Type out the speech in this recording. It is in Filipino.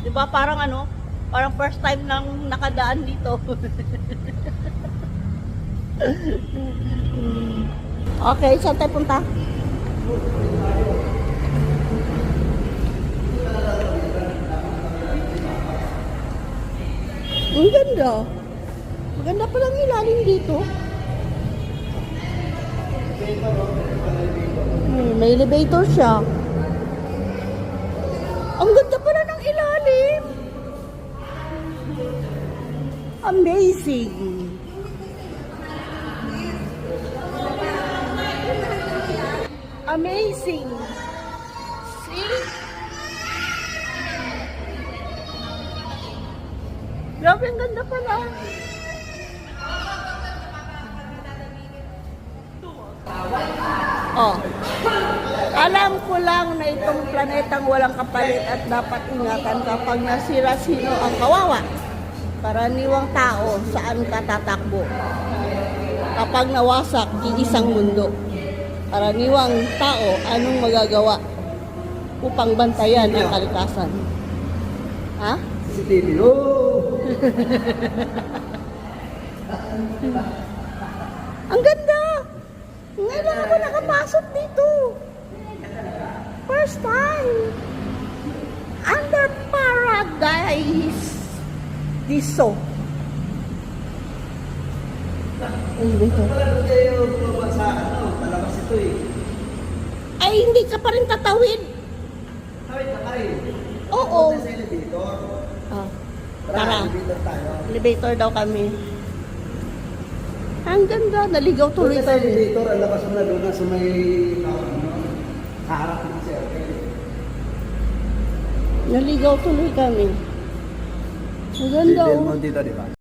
Di ba parang ano, parang first time nang nakadaan dito. Okay, saan tayo punta? Ang ganda. Maganda palang ilalim dito. May elevator siya. Ang ganda pala ng ilalim. Amazing. Amazing. See? Grabe, ang ganda pala. Oh. Alam ko lang na itong planetang walang kapalit at dapat ingatan kapag nasira sino ang kawawa. Karaniwang tao, saan ka tatakbo? Kapag nawasak, iisang mundo. Karaniwang tao, anong magagawa upang bantayan ang kalikasan? Ha? CCTV, oh! Ang ganda! Ngayon lang ako nakapasok dito. First time. Under paradise. Diso. Ay, dito. Wala kayo bumaba sa palabas ito eh. Ay, hindi ka pa rin tatawid. Tawid na ka rin. Oo. Punta sa elevator. Ah, Tara, tara. elevator tayo. Elevator daw kami. Ang ganda. Naligaw tuloy Punta sa kami. elevator, ang labas mo na doon na sa may kaharap ng circle. Naligaw tuloy kami. Ang ganda. Del Oh. Monte dito, di ba?